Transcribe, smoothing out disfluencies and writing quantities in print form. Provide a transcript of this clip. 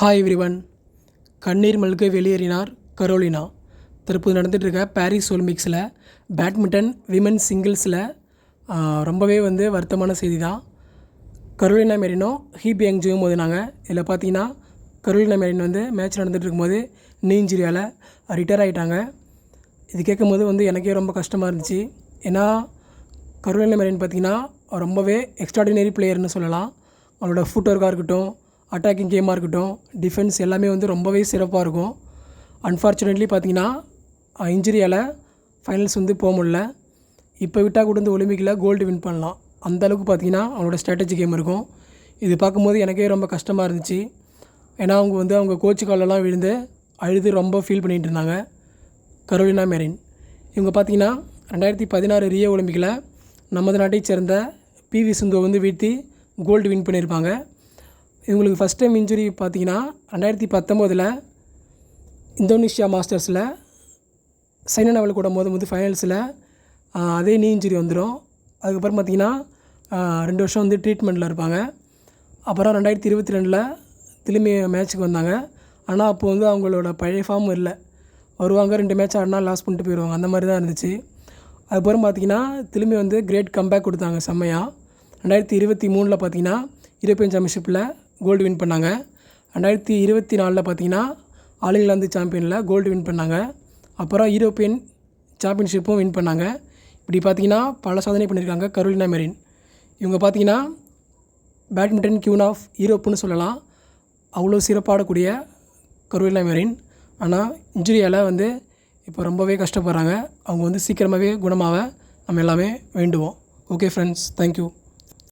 Hi everyone. கண்ணீர் மல்க வெளியேறினார் கரோலினா. தற்போது நடந்துகிட்ருக்க பாரிஸ் ஒலிம்பிக்ஸில் பேட்மிண்டன் விமன் சிங்கிள்ஸில் ரொம்பவே வருத்தமான செய்தி தான். கரோலினா மெரினோ ஹீ பியாங்ஜியும் மோதினாங்க. இதில் பார்த்தீங்கன்னா கரோலினா மெரின் மேட்ச் நடந்துகிட்டு இருக்கும்போது நீ இன்ஜுரியால் ரிட்டையர் ஆகிட்டாங்க. இது கேட்கும்போது எனக்கே ரொம்ப கஷ்டமாக இருந்துச்சு. ஏன்னா கரோலினா மெரின் பார்த்திங்கன்னா ரொம்பவே எக்ஸ்ட்ராடினரி பிளேயர்னு சொல்லலாம். அவங்களோட ஃபுட் ஒர்க்காக இருக்கட்டும், அட்டாக்கிங் கேமாக இருக்கட்டும், டிஃபென்ஸ் எல்லாமே ரொம்பவே சிறப்பாக இருக்கும். அன்ஃபார்ச்சுனேட்லி பார்த்திங்கன்னா இன்ஜுரியால் ஃபைனல்ஸ் போக முடியல. இப்போ விட்டால் கூட ஒலிம்பிக்கில் கோல்டு வின் பண்ணலாம். அந்தளவுக்கு பார்த்திங்கன்னா அவங்களோட ஸ்ட்ராட்டஜி கேம் இருக்கும். இது பார்க்கும்போது எனக்கே ரொம்ப கஷ்டமாக இருந்துச்சு. ஏன்னா அவங்க கோச்சு காலெல்லாம் விழுந்து அழுது ரொம்ப ஃபீல் பண்ணிகிட்டு இருந்தாங்க. கரோலினா மெரின் இவங்க பார்த்திங்கன்னா 2016 ரியோ ஒலிம்பிக்கில் நமது நாட்டை சேர்ந்த பிவி சிந்துவை வீழ்த்தி கோல்டு வின் பண்ணியிருப்பாங்க. இவங்களுக்கு ஃபஸ்ட் டைம் இன்ஜுரி பார்த்திங்கன்னா 2019 இந்தோனேஷியா மாஸ்டர்ஸில் சைனா நேவால் கூட மோதும்போது ஃபைனல்ஸில் அதே நீ இன்ஜுரி வந்துடும். அதுக்கப்புறம் பார்த்திங்கன்னா 2 வருஷம் ட்ரீட்மெண்ட்டில் இருப்பாங்க. அப்புறம் 2022 திரும்பி மேட்ச்சுக்கு வந்தாங்க. ஆனால் அப்போது அவங்களோட பழைய ஃபார்ம் இல்லை. வருவாங்க, 2 மேட்ச் ஆடினா லாஸ் பண்ணிட்டு போயிடுவாங்க. அந்த மாதிரி தான் இருந்துச்சு. அதுக்கப்புறம் பார்த்திங்கன்னா திரும்பி கிரேட் கம்பேக் கொடுத்தாங்க செம்மையாக. 2023 பார்த்திங்கன்னா யூரோப்பியன் சாம்பியன்ஷிப்பில் கோல்டு வின் பண்ணாங்க. 2024 பார்த்திங்கன்னா ஆல் இங்கிலாந்து சாம்பியனில் கோல்டு வின் பண்ணாங்க. அப்புறம் யூரோப்பியன் சாம்பியன்ஷிப்பும் வின் பண்ணாங்க. இப்படி பார்த்திங்கன்னா பல சாதனை பண்ணியிருக்காங்க கரோலினா மெரின். இவங்க பார்த்திங்கன்னா பேட்மிண்டன் கியூன் ஆஃப் யூரோப்புன்னு சொல்லலாம். அவ்வளோ சிறப்பாடக்கூடிய கரோலினா மெரின். ஆனால் இன்ஜுரியால் இப்போ ரொம்பவே கஷ்டப்படுறாங்க. அவங்க சீக்கிரமாகவே குணமாக நம்ம எல்லாமே வேண்டுவோம். Okay friends, thank you.